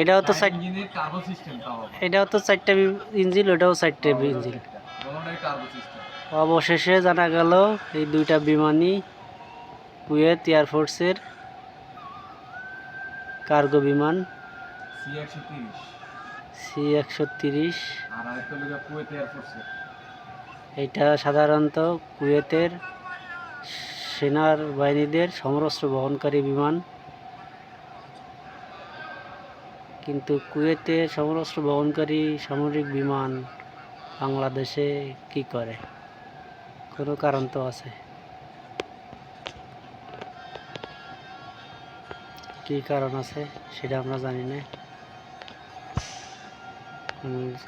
এটাও তো ইঞ্জিনের টার্বো সিস্টেম তাও এটাও তো 4টা ইঞ্জিন, ওটাও 4টা ইঞ্জিন। দুটোটাই turbo system. অবশেষে জানা গেল এই দুইটা বিমানই কুয়েত এয়ারফোর্সের কার্গো বিমান C-130। আর আরেকটা হলো কুয়েত এয়ারফোর্সের। এটা সাধারণত কুয়েতের সেনার বাহিনীদের সমরাস্ত্র বহনকারী বিমান, কিন্তু কুয়েতে সমরাস্ত্র বহনকারী সামরিক বিমান বাংলাদেশে কি করে? কোনো কারণ তো আছে। কি কারণ আছে সেটা আমরা জানি না।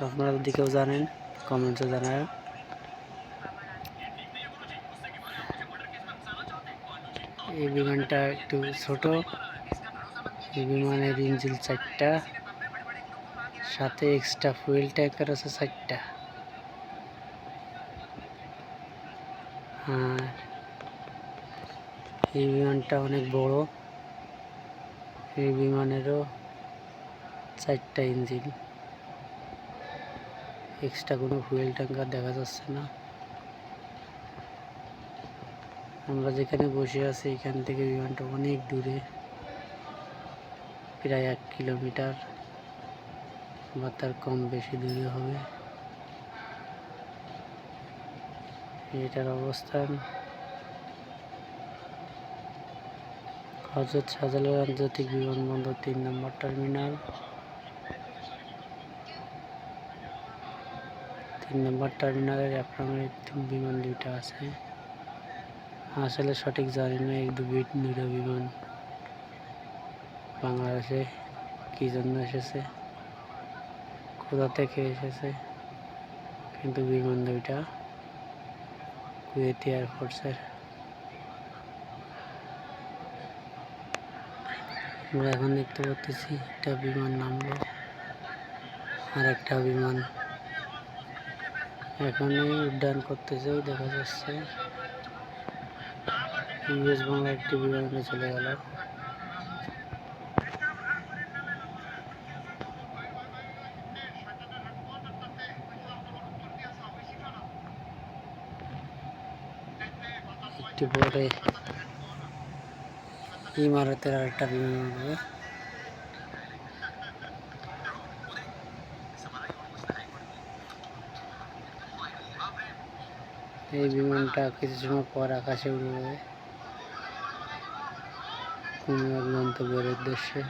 আপনারা যদি কেউ জানেন কমেন্টে জানায়। এই বিমানটা একটু ছোট। এই বিমানের ইঞ্জিন 4টা, সাথে এক্সট্রা ফুয়েল ট্যাঙ্কার আছে 4টা। আর এই বিমানটা অনেক বড়। এই বিমানেরও 4টা ইঞ্জিন, এক্সট্রা কোনো ফুয়েল ট্যাঙ্কার দেখা যাচ্ছে না। আমরা যেখানে বসে আছি এখান থেকে বিমানটা অনেক দূরে, প্রায় 1 কিলোমিটার বা তার কম বেশি দূরে হবে। এটার অবস্থান হযরত শাহজালাল আন্তর্জাতিক বিমানবন্দর 3 নম্বর টার্মিনাল। 3 নম্বর টার্মিনালের অ্যাপ্রোমে বিমান দুইটা আছে। আসলে সঠিক জানি না এই দুইটা বিমান বাংলাদেশে কি জন্য এসেছে, কোথা থেকে এসেছে, কিন্তু বিমান দুইটা কুয়েত এয়ারফোর্সের। আমরা এখন দেখতে পাচ্ছি একটা বিমান নামলো, আর একটা বিমান এখনই উড্ডয়ন করতেছে দেখা যাচ্ছে। ইউএস বাংলা একটি বিমানে চলে গেল। একটু পরে ইমারতের আরেকটা বিমান উঠবে। এই বিমানটা কিছু সময় পর আকাশে উড়বে কোনো এক গন্তব্যের উদ্দেশ্যে।